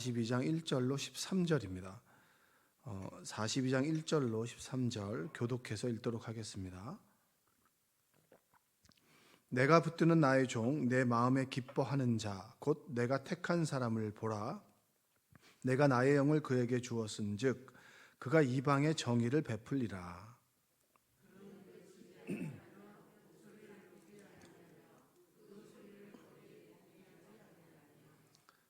42장 1절로 13절입니다. 42장 1절로 13절 교독해서 읽도록 하겠습니다. 내가 붙드는 나의 종 내 마음에 기뻐하는 자 곧 내가 택한 사람을 보라. 내가 나의 영을 그에게 주었은즉 그가 이방에 정의를 베풀리라.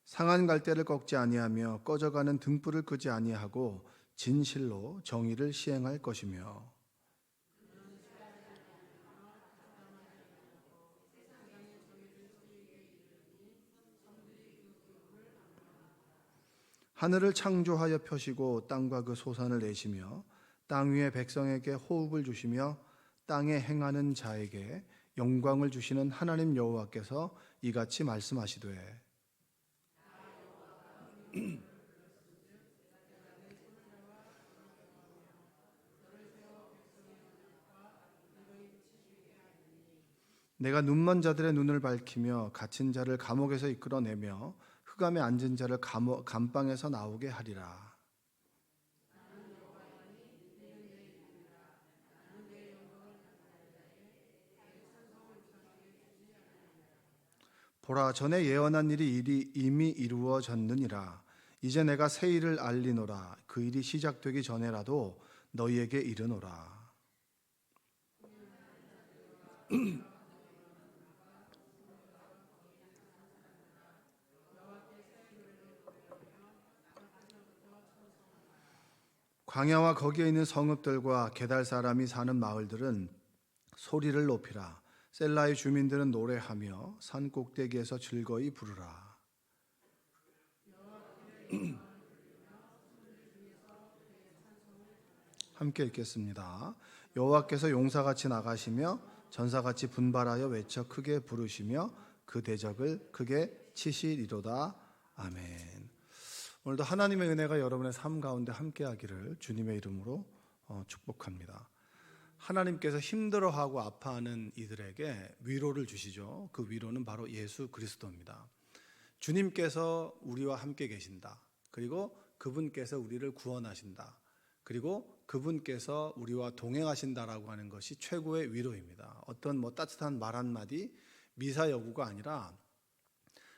상한 갈대를 꺾지 아니하며 꺼져가는 등불을 끄지 아니하고 진실로 정의를 시행할 것이며 하늘을 창조하여 펴시고 땅과 그 소산을 내시며 땅 위의 백성에게 호흡을 주시며 땅에 행하는 자에게 영광을 주시는 하나님 여호와께서 이같이 말씀하시되 내가 눈먼 자들의 눈을 밝히며 갇힌 자를 감옥에서 이끌어내며 흑암에 앉은 자를 감방에서 나오게 하리라. 보라, 전에 예언한 일이 이미 이루어졌느니라. 이제 내가 새 일을 알리노라. 그 일이 시작되기 전에라도 너희에게 이르노라. 광야와 거기에 있는 성읍들과 게달 사람이 사는 마을들은 소리를 높이라. 셀라의 주민들은 노래하며 산 꼭대기에서 즐거이 부르라. 함께 읽겠습니다. 여호와께서 용사같이 나가시며 전사같이 분발하여 외쳐 크게 부르시며 그 대적을 크게 치시리로다. 아멘. 오늘도 하나님의 은혜가 여러분의 삶 가운데 함께하기를 주님의 이름으로 축복합니다. 하나님께서 힘들어하고 아파하는 이들에게 위로를 주시죠. 그 위로는 바로 예수 그리스도입니다. 주님께서 우리와 함께 계신다. 그리고 그분께서 우리를 구원하신다. 그리고 그분께서 우리와 동행하신다라고 하는 것이 최고의 위로입니다. 어떤 따뜻한 말 한마디, 미사여구가 아니라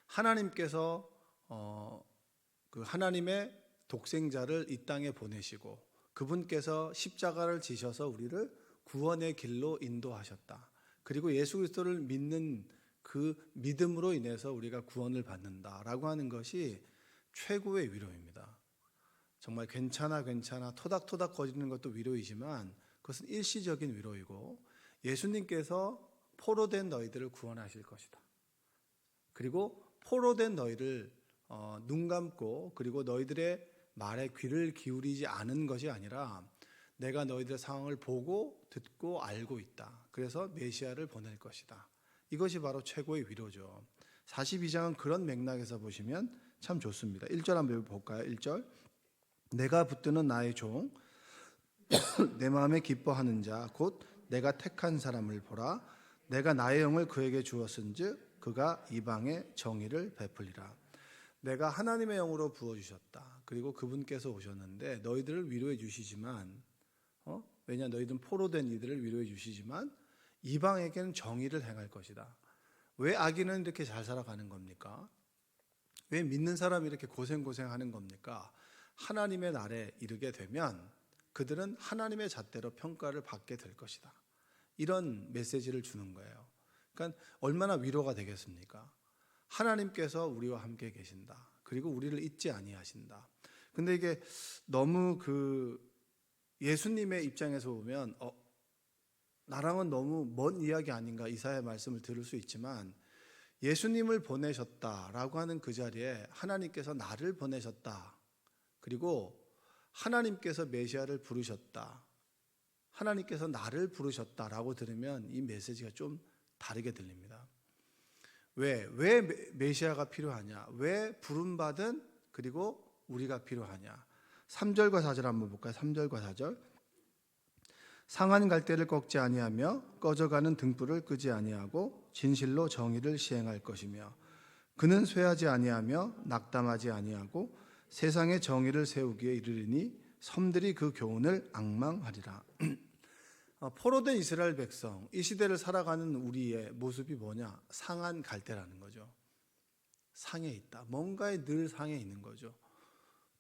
하나님께서 그 하나님의 독생자를 이 땅에 보내시고 그분께서 십자가를 지셔서 우리를 구원의 길로 인도하셨다. 그리고 예수 그리스도를 믿는 그 믿음으로 인해서 우리가 구원을 받는다라고 하는 것이 최고의 위로입니다. 정말 괜찮아 토닥토닥 거리는 것도 위로이지만 그것은 일시적인 위로이고 예수님께서 포로된 너희들을 구원하실 것이다. 그리고 포로된 너희를 눈 감고 그리고 너희들의 말에 귀를 기울이지 않은 것이 아니라 내가 너희들의 상황을 보고 듣고 알고 있다. 그래서 메시아를 보낼 것이다. 이것이 바로 최고의 위로죠. 42장은 그런 맥락에서 보시면 참 좋습니다. 1절 한번 볼까요? 1절 내가 붙드는 나의 종 내 마음에 기뻐하는 자 곧 내가 택한 사람을 보라. 내가 나의 영을 그에게 주었은즉 그가 이방에 정의를 베풀리라. 내가 하나님의 영으로 부어주셨다. 그리고 그분께서 오셨는데 너희들을 위로해 주시지만 왜냐 너희들은 포로된 이들을 위로해 주시지만 이방에게는 정의를 행할 것이다. 왜 악인은 이렇게 잘 살아가는 겁니까? 왜 믿는 사람이 이렇게 고생하는 겁니까? 하나님의 날에 이르게 되면 그들은 하나님의 잣대로 평가를 받게 될 것이다. 이런 메시지를 주는 거예요. 그러니까 얼마나 위로가 되겠습니까? 하나님께서 우리와 함께 계신다. 그리고 우리를 잊지 아니하신다. 근데 이게 너무 예수님의 입장에서 보면 나랑은 너무 먼 이야기 아닌가 이사야의 말씀을 들을 수 있지만 예수님을 보내셨다라고 하는 그 자리에 하나님께서 나를 보내셨다. 그리고 하나님께서 메시아를 부르셨다. 하나님께서 나를 부르셨다라고 들으면 이 메시지가 좀 다르게 들립니다. 왜 메시아가 필요하냐? 왜 부름받은 그리고 우리가 필요하냐? 3절과 4절 한번 볼까요? 3절과 4절 상한 갈대를 꺾지 아니하며 꺼져가는 등불을 끄지 아니하고 진실로 정의를 시행할 것이며 그는 쇠하지 아니하며 낙담하지 아니하고 세상의 정의를 세우기에 이르리니 섬들이 그 교훈을 앙망하리라. 포로된 이스라엘 백성, 이 시대를 살아가는 우리의 모습이 뭐냐? 상한 갈대라는 거죠. 상해 있다. 뭔가에 늘 상해 있는 거죠.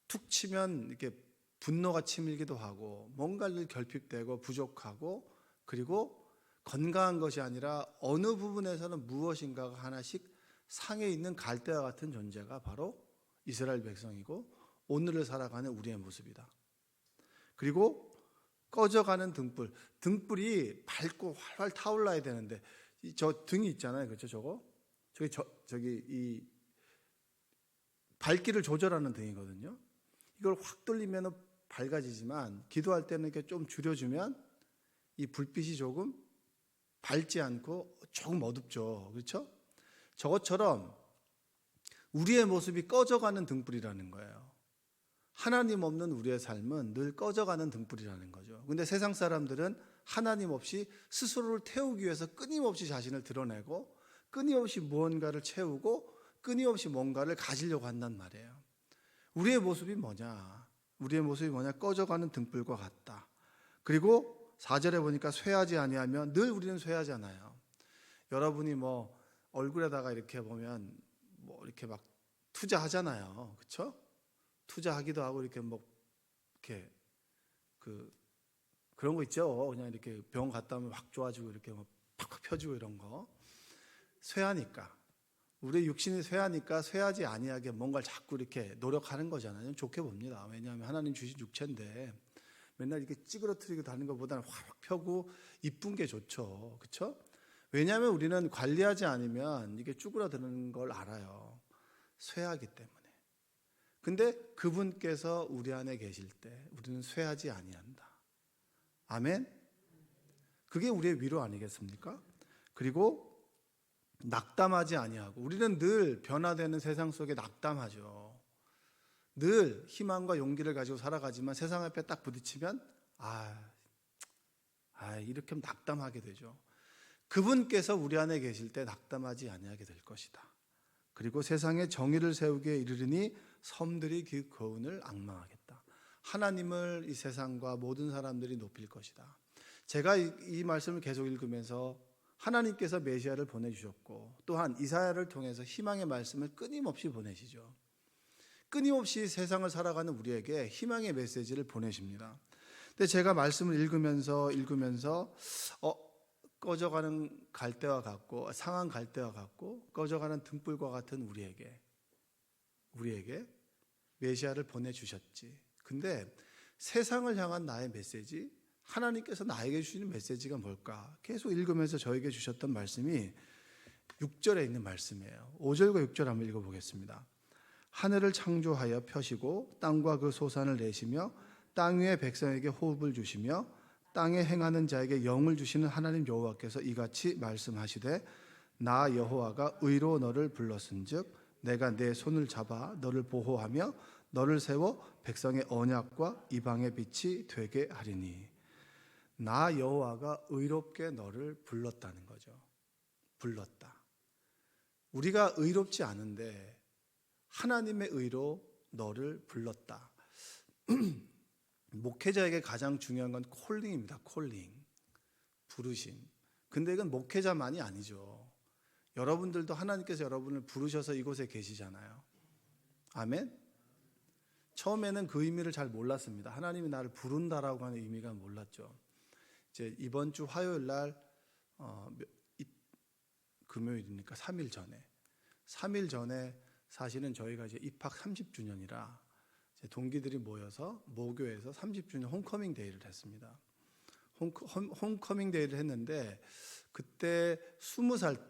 툭 치면 이렇게 분노가 치밀기도 하고, 뭔가를 늘 결핍되고 부족하고, 그리고 건강한 것이 아니라 어느 부분에서는 무엇인가가 하나씩 상해 있는 갈대와 같은 존재가 바로 이스라엘 백성이고 오늘을 살아가는 우리의 모습이다. 그리고 꺼져가는 등불, 등불이 밝고 활활 타올라야 되는데 저 등이 있잖아요, 그렇죠? 저기 이 밝기를 조절하는 등이거든요. 이걸 확 돌리면 밝아지지만 기도할 때는 이렇게 좀 줄여주면 이 불빛이 조금 밝지 않고 조금 어둡죠, 그렇죠? 저것처럼 우리의 모습이 꺼져가는 등불이라는 거예요. 하나님 없는 우리의 삶은 늘 꺼져가는 등불이라는 거죠. 근데 세상 사람들은 하나님 없이 스스로를 태우기 위해서 끊임없이 자신을 드러내고 끊임없이 무언가를 채우고 끊임없이 뭔가를 가지려고 한단 말이에요. 우리의 모습이 뭐냐? 우리의 모습이 뭐냐? 꺼져가는 등불과 같다. 그리고 4절에 보니까 쇠하지 아니하면, 늘 우리는 쇠하잖아요. 여러분이 뭐 얼굴에다가 이렇게 보면 뭐 이렇게 막 투자하잖아요. 그렇죠? 투자하기도 하고 이렇게 뭐 이렇게 그런 거 있죠. 그냥 이렇게 병원 갔다 오면 확 좋아지고 이렇게 막 팍팍 펴지고 이런 거. 쇠하니까. 우리 육신이 쇠하니까 쇠하지 아니하게 뭔가를 자꾸 이렇게 노력하는 거잖아요. 좋게 봅니다. 왜냐하면 하나님 주신 육체인데 맨날 이렇게 찌그러뜨리고 다니는 것보다는 확 펴고 이쁜 게 좋죠. 그렇죠? 왜냐하면 우리는 관리하지 않으면 이게 쭈그러드는 걸 알아요. 쇠하기 때문에. 근데 그분께서 우리 안에 계실 때 우리는 쇠하지 아니한다. 아멘? 그게 우리의 위로 아니겠습니까? 그리고 낙담하지 아니하고, 우리는 늘 변화되는 세상 속에 낙담하죠. 늘 희망과 용기를 가지고 살아가지만 세상 앞에 딱 부딪히면 이렇게 하면 낙담하게 되죠. 그분께서 우리 안에 계실 때 낙담하지 아니하게 될 것이다. 그리고 세상에 정의를 세우기에 이르르니 섬들이 그 교훈을 앙망하겠다. 하나님을 이 세상과 모든 사람들이 높일 것이다. 제가 이 말씀을 계속 읽으면서 하나님께서 메시아를 보내주셨고 또한 이사야를 통해서 희망의 말씀을 끊임없이 보내시죠. 끊임없이 세상을 살아가는 우리에게 희망의 메시지를 보내십니다. 근데 제가 말씀을 읽으면서 꺼져가는 갈대와 같고 상한 갈대와 같고 꺼져가는 등불과 같은 우리에게 메시아를 보내주셨지. 근데 세상을 향한 나의 메시지, 하나님께서 나에게 주시는 메시지가 뭘까? 계속 읽으면서 저에게 주셨던 말씀이 6절에 있는 말씀이에요. 5절과 6절 한번 읽어보겠습니다. 하늘을 창조하여 펴시고 땅과 그 소산을 내시며 땅 위의 백성에게 호흡을 주시며 땅에 행하는 자에게 영을 주시는 하나님 여호와께서 이같이 말씀하시되 나 여호와가 의로 너를 불렀은즉 내가 내 손을 잡아 너를 보호하며 너를 세워 백성의 언약과 이방의 빛이 되게 하리니. 나 여호와가 의롭게 너를 불렀다는 거죠. 불렀다. 우리가 의롭지 않은데 하나님의 의로 너를 불렀다. 목회자에게 가장 중요한 건 콜링입니다. 콜링. 부르심. 근데 이건 목회자만이 아니죠. 여러분들도 하나님께서 여러분을 부르셔서 이곳에 계시잖아요. 아멘? 처음에는 그 의미를 잘 몰랐습니다. 하나님이 나를 부른다라고 하는 의미가 몰랐죠. 이제 이번 주 화요일 날 금요일이니까 3일 전에 사실은 저희가 이제 입학 30주년이라 동기들이 모여서 모교에서 30주년 홈커밍 데이를 했습니다. 홈커밍 데이를 했는데 그때 20살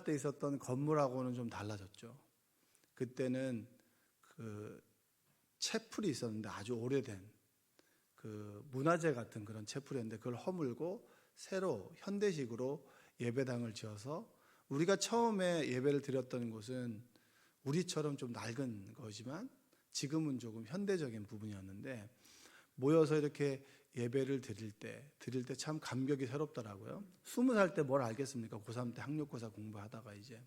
때 있었던 건물하고는 좀 달라졌죠. 그때는 그 채플이 있었는데 아주 오래된 그 문화재 같은 그런 채플이었는데 그걸 허물고 새로 현대식으로 예배당을 지어서 우리가 처음에 예배를 드렸던 곳은 우리처럼 좀 낡은 거지만 지금은 조금 현대적인 부분이었는데 모여서 이렇게 예배를 드릴 때 참 감격이 새롭더라고요. 20살 때 뭘 알겠습니까? 고3 때 학력고사 공부하다가 이제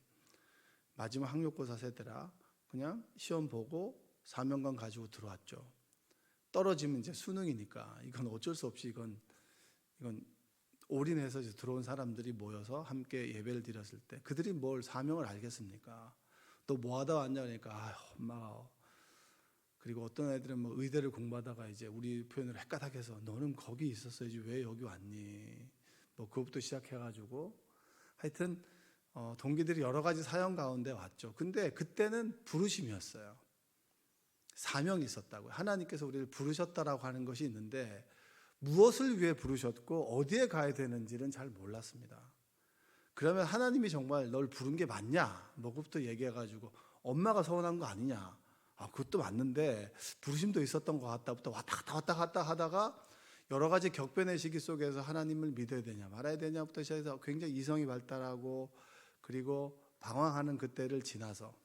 마지막 학력고사 세대라 그냥 시험 보고 사명감 가지고 들어왔죠. 떨어지면 이제 수능이니까 이건 어쩔 수 없이 이건 올인해서 이제 들어온 사람들이 모여서 함께 예배를 드렸을 때 그들이 뭘 사명을 알겠습니까? 또 뭐 하다 왔냐 그러니까 엄마가, 그리고 어떤 애들은 뭐 의대를 공부하다가 이제 우리 표현으로 헷가닥 해서 너는 거기 있었어야지 왜 여기 왔니? 뭐 그것부터 시작해가지고 하여튼 동기들이 여러 가지 사연 가운데 왔죠. 근데 그때는 부르심이었어요. 사명이 있었다고요. 하나님께서 우리를 부르셨다라고 하는 것이 있는데 무엇을 위해 부르셨고 어디에 가야 되는지는 잘 몰랐습니다. 그러면 하나님이 정말 널 부른 게 맞냐? 뭐 그것부터 얘기해가지고 엄마가 서운한 거 아니냐? 그것도 맞는데 부르심도 있었던 것 같다부터 왔다 갔다 하다가 여러 가지 격변의 시기 속에서 하나님을 믿어야 되냐 말아야 되냐부터 시작해서 굉장히 이성이 발달하고 그리고 방황하는 그때를 지나서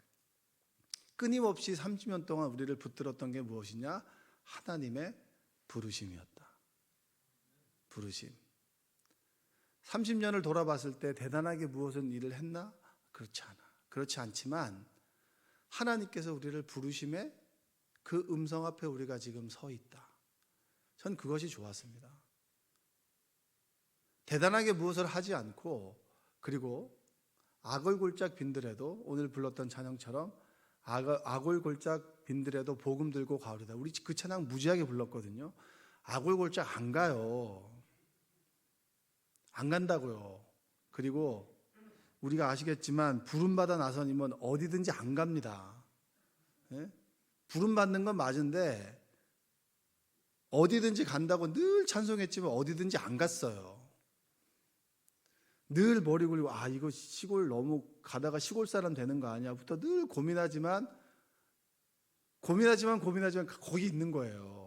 끊임없이 30년 동안 우리를 붙들었던 게 무엇이냐? 하나님의 부르심이었다. 부르심. 30년을 돌아봤을 때 대단하게 무엇은 일을 했나? 그렇지 않아. 그렇지 않지만 하나님께서 우리를 부르심에 그 음성 앞에 우리가 지금 서 있다. 전 그것이 좋았습니다. 대단하게 무엇을 하지 않고 그리고 아골골짝 빈들에도 오늘 불렀던 찬양처럼 아골골짝 빈들에도 복음 들고 가오리다. 우리 그 찬양 무지하게 불렀거든요. 아골골짝 안 가요. 안 간다고요. 그리고 우리가 아시겠지만 부름받아 나서님은 어디든지 안 갑니다. 예? 부름받는 건 맞은데 어디든지 간다고 늘 찬송했지만 어디든지 안 갔어요. 늘 머리 굴리고 이거 시골 너무 가다가 시골 사람 되는 거 아니야부터 늘 고민하지만 거기 있는 거예요.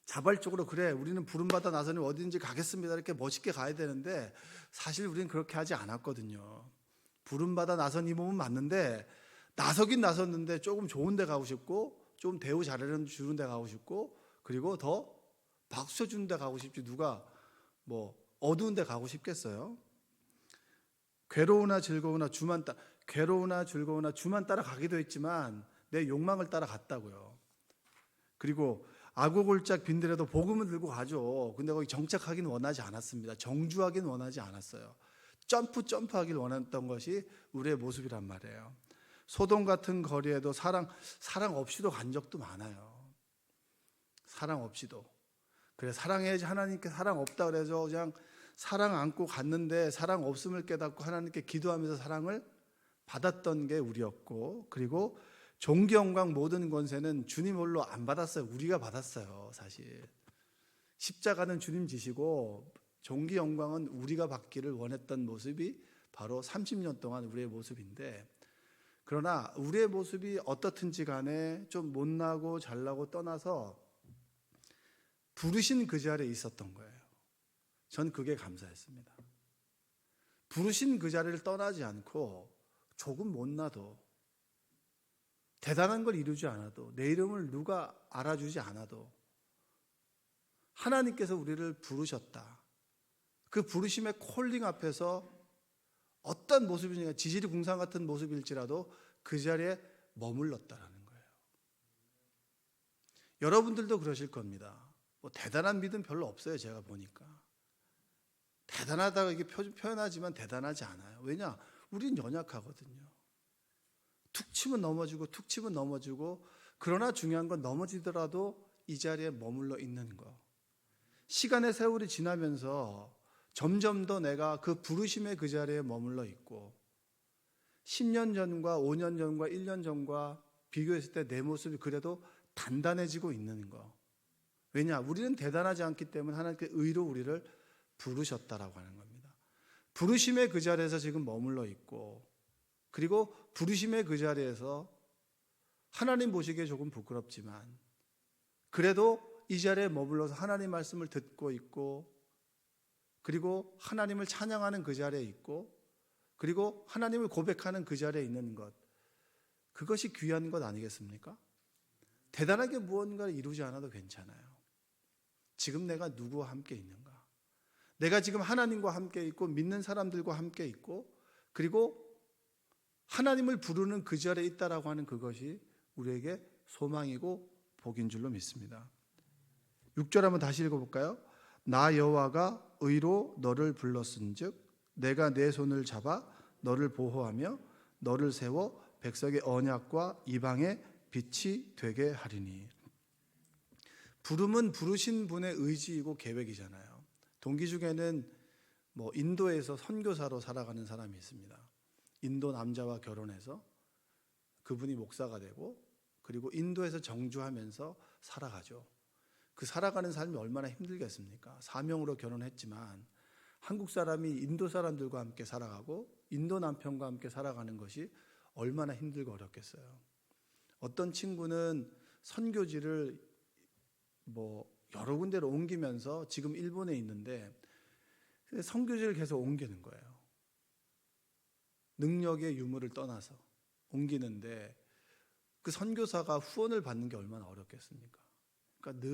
자발적으로 그래 우리는 부름받아 나서는 어디든지 가겠습니다 이렇게 멋있게 가야 되는데 사실 우리는 그렇게 하지 않았거든요. 부름받아 나선 이 몸은 맞는데 나서긴 나섰는데 조금 좋은 데 가고 싶고 좀 대우 잘해주는 데 가고 싶고 그리고 더 박수 쳐주는 데 가고 싶지 누가 뭐 어두운 데 가고 싶겠어요? 괴로우나 즐거우나 주만 따라가기도 했지만 내 욕망을 따라갔다고요. 그리고 아고골짝 빈들에도 복음을 들고 가죠. 근데 거기 정착하기는 원하지 않았습니다. 정주하기는 원하지 않았어요. 점프하길 원했던 것이 우리의 모습이란 말이에요. 소돔 같은 거리에도 사랑 없이도 간 적도 많아요. 사랑 없이도. 그래 사랑해야지 하나님께 사랑 없다 그래서 그냥 사랑 안고 갔는데 사랑 없음을 깨닫고 하나님께 기도하면서 사랑을 받았던 게 우리였고 그리고 종기 영광 모든 권세는 주님 홀로 안 받았어요. 우리가 받았어요. 사실 십자가는 주님 지시고 종기 영광은 우리가 받기를 원했던 모습이 바로 30년 동안 우리의 모습인데 그러나 우리의 모습이 어떻든지 간에 좀 못나고 잘나고 떠나서 부르신 그 자리에 있었던 거예요. 전 그게 감사했습니다. 부르신 그 자리를 떠나지 않고 조금 못나도 대단한 걸 이루지 않아도 내 이름을 누가 알아주지 않아도 하나님께서 우리를 부르셨다. 그 부르심의 콜링 앞에서 어떤 모습이냐 지질이 궁상 같은 모습일지라도 그 자리에 머물렀다라는 거예요. 여러분들도 그러실 겁니다. 뭐 대단한 믿음 별로 없어요. 제가 보니까 대단하다고 이게 표현하지만 대단하지 않아요. 왜냐? 우린 연약하거든요. 툭 치면 넘어지고 그러나 중요한 건 넘어지더라도 이 자리에 머물러 있는 거. 시간의 세월이 지나면서 점점 더 내가 그 부르심의 그 자리에 머물러 있고 10년 전과 5년 전과 1년 전과 비교했을 때 내 모습이 그래도 단단해지고 있는 거. 왜냐? 우리는 대단하지 않기 때문에 하나님께 의로 우리를 부르셨다라고 하는 겁니다. 부르심의 그 자리에서 지금 머물러 있고 그리고 부르심의 그 자리에서 하나님 보시기에 조금 부끄럽지만 그래도 이 자리에 머물러서 하나님 말씀을 듣고 있고 그리고 하나님을 찬양하는 그 자리에 있고 그리고 하나님을 고백하는 그 자리에 있는 것 그것이 귀한 것 아니겠습니까? 대단하게 무언가를 이루지 않아도 괜찮아요. 지금 내가 누구와 함께 있는가? 내가 지금 하나님과 함께 있고 믿는 사람들과 함께 있고 그리고 하나님을 부르는 그 자리에 있다라고 하는 그것이 우리에게 소망이고 복인 줄로 믿습니다. 6절 한번 다시 읽어볼까요? 나 여호와가 의로 너를 불렀은즉 내가 내 손을 잡아 너를 보호하며 너를 세워 백성의 언약과 이방의 빛이 되게 하리니. 부름은 부르신 분의 의지이고 계획이잖아요. 동기 중에는 인도에서 선교사로 살아가는 사람이 있습니다. 인도 남자와 결혼해서 그분이 목사가 되고 그리고 인도에서 정주하면서 살아가죠. 그 살아가는 삶이 얼마나 힘들겠습니까? 사명으로 결혼했지만 한국 사람이 인도 사람들과 함께 살아가고 인도 남편과 함께 살아가는 것이 얼마나 힘들고 어렵겠어요. 어떤 친구는 선교지를 여러 군데로 옮기면서 지금 일본에 있는데 선교지를 계속 옮기는 거예요. 능력의 유무를 떠나서 옮기는데 그 선교사가 후원을 받는 게 얼마나 어렵겠습니까? 그러니까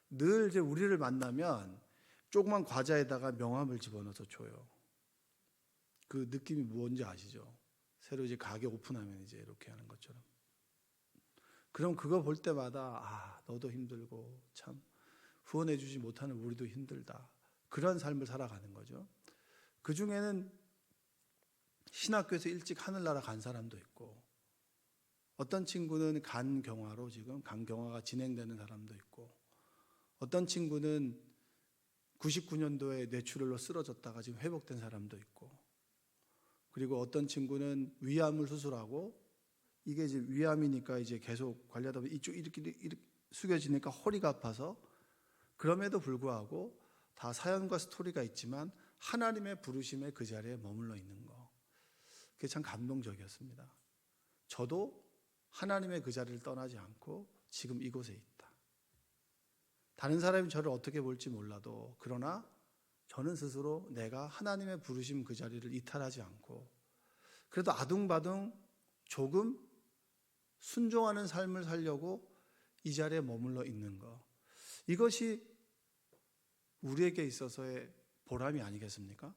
늘 이제 우리를 만나면 조그만 과자에다가 명함을 집어넣어서 줘요. 그 느낌이 뭔지 아시죠? 새로 이제 가게 오픈하면 이제 이렇게 하는 것처럼. 그럼 그거 볼 때마다 너도 힘들고 참 후원해주지 못하는 우리도 힘들다. 그런 삶을 살아가는 거죠. 그 중에는 신학교에서 일찍 하늘나라 간 사람도 있고 어떤 친구는 간경화로 지금 간경화가 진행되는 사람도 있고 어떤 친구는 99년도에 뇌출혈로 쓰러졌다가 지금 회복된 사람도 있고 그리고 어떤 친구는 위암을 수술하고 이게 이제 위암이니까 이제 계속 관리하다 보면 이쪽 이렇게 숙여지니까 허리가 아파서 그럼에도 불구하고 다 사연과 스토리가 있지만 하나님의 부르심에 그 자리에 머물러 있는 거. 그게 참 감동적이었습니다. 저도 하나님의 그 자리를 떠나지 않고 지금 이곳에 있다. 다른 사람이 저를 어떻게 볼지 몰라도 그러나 저는 스스로 내가 하나님의 부르심 그 자리를 이탈하지 않고 그래도 아둥바둥 조금 순종하는 삶을 살려고 이 자리에 머물러 있는 것. 이것이 우리에게 있어서의 보람이 아니겠습니까?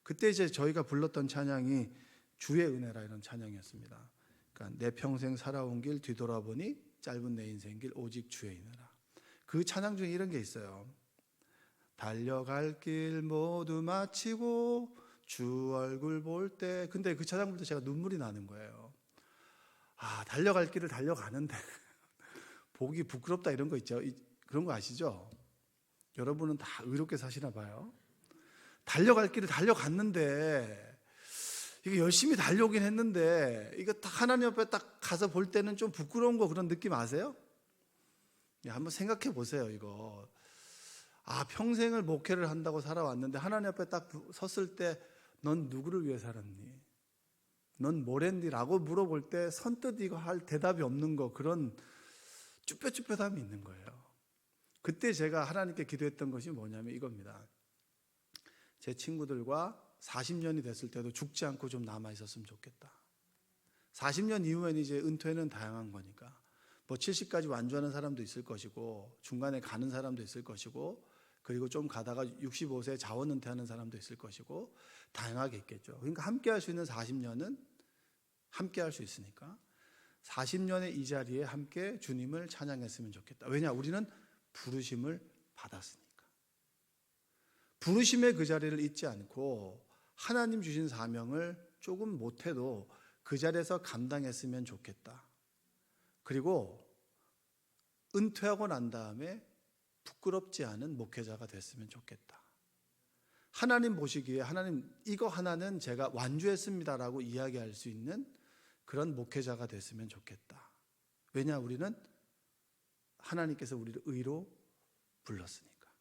그때 이제 저희가 불렀던 찬양이 주의 은혜라 이런 찬양이었습니다. 그러니까 내 평생 살아온 길 뒤돌아보니 짧은 내 인생길 오직 주의 은혜라. 그 찬양 중에 이런 게 있어요. 달려갈 길 모두 마치고 주 얼굴 볼 때. 근데 그 찬양 부를 때 제가 눈물이 나는 거예요. 달려갈 길을 달려가는데 보기 부끄럽다 이런 거 있죠. 그런 거 아시죠? 여러분은 다 의롭게 사시나 봐요. 달려갈 길을 달려갔는데 이게 열심히 달려오긴 했는데 이거 딱 하나님 앞에 딱 가서 볼 때는 좀 부끄러운 거 그런 느낌 아세요? 한번 생각해 보세요. 이거 평생을 목회를 한다고 살아왔는데 하나님 앞에 딱 섰을 때 넌 누구를 위해 살았니? 넌 뭘 했니? 라고 물어볼 때 선뜻 이거 할 대답이 없는 거 그런 쭈뼛쭈뼛함이 있는 거예요. 그때 제가 하나님께 기도했던 것이 뭐냐면 이겁니다. 제 친구들과 40년이 됐을 때도 죽지 않고 좀 남아 있었으면 좋겠다. 40년 이후에는 이제 은퇴는 다양한 거니까 70까지 완주하는 사람도 있을 것이고 중간에 가는 사람도 있을 것이고 그리고 좀 가다가 65세 자원 은퇴하는 사람도 있을 것이고 다양하게 있겠죠. 그러니까 함께 할 수 있는 40년은 함께 할 수 있으니까 40년의 이 자리에 함께 주님을 찬양했으면 좋겠다. 왜냐? 우리는 부르심을 받았으니까. 부르심의 그 자리를 잊지 않고 하나님 주신 사명을 조금 못해도 그 자리에서 감당했으면 좋겠다. 그리고 은퇴하고 난 다음에 부끄럽지 않은 목회자가 됐으면 좋겠다. 하나님 보시기에 하나님 이거 하나는 제가 완주했습니다라고 이야기할 수 있는 그런 목회자가 됐으면 좋겠다. 왜냐? 우리는 하나님께서 우리를 의로 불렀으니까.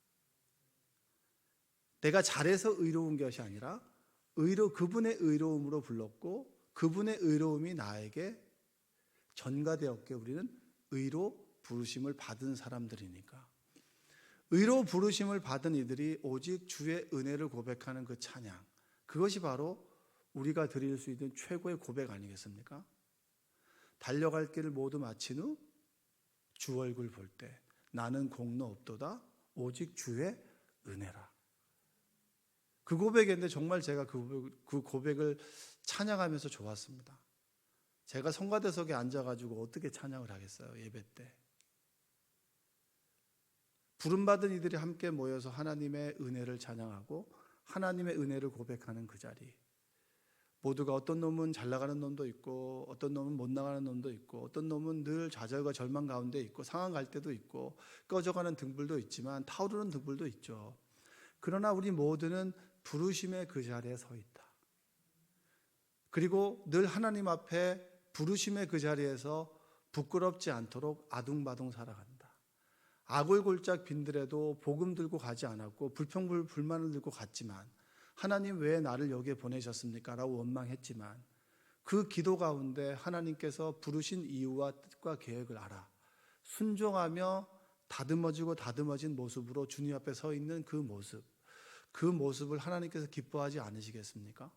내가 잘해서 의로운 것이 아니라 그분의 의로움으로 불렀고 그분의 의로움이 나에게 전가되었기에 우리는 의로 부르심을 받은 사람들이니까. 의로 부르심을 받은 이들이 오직 주의 은혜를 고백하는 그 찬양, 그것이 바로 우리가 드릴 수 있는 최고의 고백 아니겠습니까? 달려갈 길을 모두 마친 후 주 얼굴 볼 때 나는 공로 없도다 오직 주의 은혜라. 그 고백인데 정말 제가 그 고백을 찬양하면서 좋았습니다. 제가 성가대석에 앉아가지고 어떻게 찬양을 하겠어요, 예배 때. 부름받은 이들이 함께 모여서 하나님의 은혜를 찬양하고 하나님의 은혜를 고백하는 그 자리. 모두가 어떤 놈은 잘 나가는 놈도 있고 어떤 놈은 못 나가는 놈도 있고 어떤 놈은 늘 좌절과 절망 가운데 있고 상한 갈 때도 있고 꺼져가는 등불도 있지만 타오르는 등불도 있죠. 그러나 우리 모두는 부르심의 그 자리에 서 있다. 그리고 늘 하나님 앞에 부르심의 그 자리에서 부끄럽지 않도록 아둥바둥 살아간다. 아골골짝 빈들에도 복음 들고 가지 않았고 불평불만을 들고 갔지만 하나님 왜 나를 여기에 보내셨습니까? 라고 원망했지만 그 기도 가운데 하나님께서 부르신 이유와 뜻과 계획을 알아 순종하며 다듬어진 모습으로 주님 앞에 서 있는 그 모습을 하나님께서 기뻐하지 않으시겠습니까?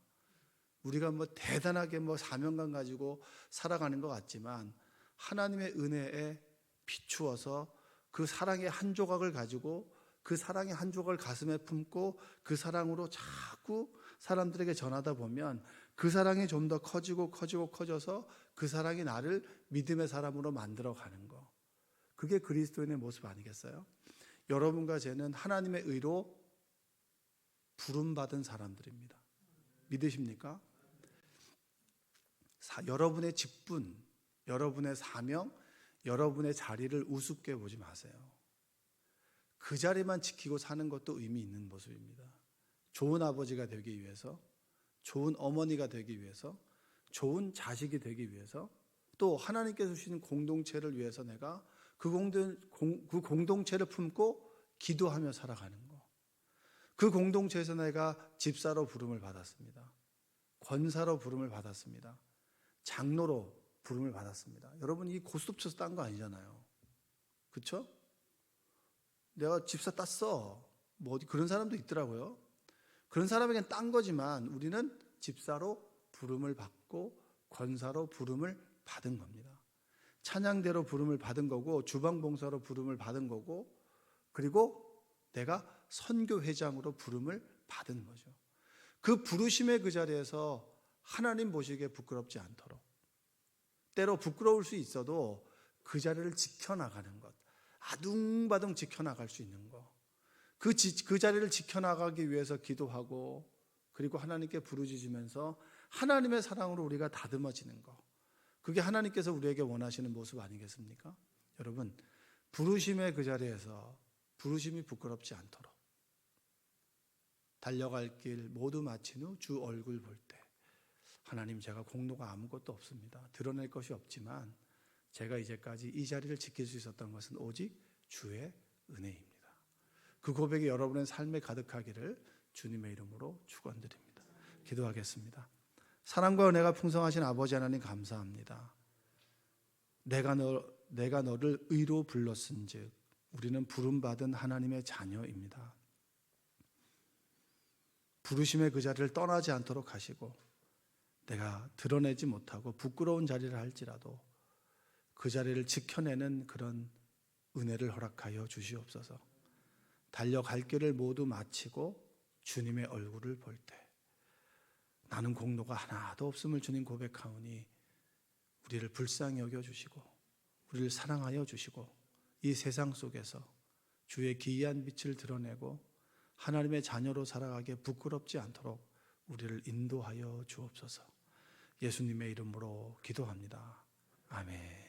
우리가 대단하게 사명감 가지고 살아가는 것 같지만 하나님의 은혜에 비추어서 그 사랑의 한 조각을 가지고 그 사랑의 한 조각을 가슴에 품고 그 사랑으로 자꾸 사람들에게 전하다 보면 그 사랑이 좀 더 커져서 그 사랑이 나를 믿음의 사람으로 만들어가는 거. 그게 그리스도인의 모습 아니겠어요? 여러분과 저는 하나님의 의로 부름받은 사람들입니다. 믿으십니까? 여러분의 직분, 여러분의 사명, 여러분의 자리를 우습게 보지 마세요. 그 자리만 지키고 사는 것도 의미 있는 모습입니다. 좋은 아버지가 되기 위해서, 좋은 어머니가 되기 위해서, 좋은 자식이 되기 위해서, 또 하나님께서 주시는 공동체를 위해서 내가 그 공동체를 품고 기도하며 살아가는 거. 그 공동체에서 내가 집사로 부름을 받았습니다. 권사로 부름을 받았습니다. 장로로 부름을 받았습니다. 여러분 이 고스톱 쳐서 딴 거 아니잖아요. 그렇죠? 내가 집사 땄어. 어디 그런 사람도 있더라고요. 그런 사람에겐 딴 거지만 우리는 집사로 부름을 받고 권사로 부름을 받은 겁니다. 찬양대로 부름을 받은 거고 주방봉사로 부름을 받은 거고 그리고 내가 선교회장으로 부름을 받은 거죠. 그 부르심의 그 자리에서 하나님 보시기에 부끄럽지 않도록 때로 부끄러울 수 있어도 그 자리를 지켜나가는 것 아둥바둥 지켜나갈 수 있는 거. 그 자리를 지켜나가기 위해서 기도하고 그리고 하나님께 부르짖으면서 하나님의 사랑으로 우리가 다듬어지는 거. 그게 하나님께서 우리에게 원하시는 모습 아니겠습니까? 여러분 부르심의 그 자리에서 부르심이 부끄럽지 않도록 달려갈 길 모두 마친 후 주 얼굴 볼 때 하나님 제가 공로가 아무것도 없습니다. 드러낼 것이 없지만 제가 이제까지 이 자리를 지킬 수 있었던 것은 오직 주의 은혜입니다. 그 고백이 여러분의 삶에 가득하기를 주님의 이름으로 축원드립니다. 기도하겠습니다. 사랑과 은혜가 풍성하신 아버지 하나님 감사합니다. 내가 너를 의로 불렀은즉 우리는 부름받은 하나님의 자녀입니다. 부르심의 그 자리를 떠나지 않도록 하시고 내가 드러내지 못하고 부끄러운 자리를 할지라도 그 자리를 지켜내는 그런 은혜를 허락하여 주시옵소서. 달려갈 길을 모두 마치고 주님의 얼굴을 볼 때 나는 공로가 하나도 없음을 주님 고백하오니 우리를 불쌍히 여겨주시고 우리를 사랑하여 주시고 이 세상 속에서 주의 기이한 빛을 드러내고 하나님의 자녀로 살아가기에 부끄럽지 않도록 우리를 인도하여 주옵소서. 예수님의 이름으로 기도합니다. 아멘.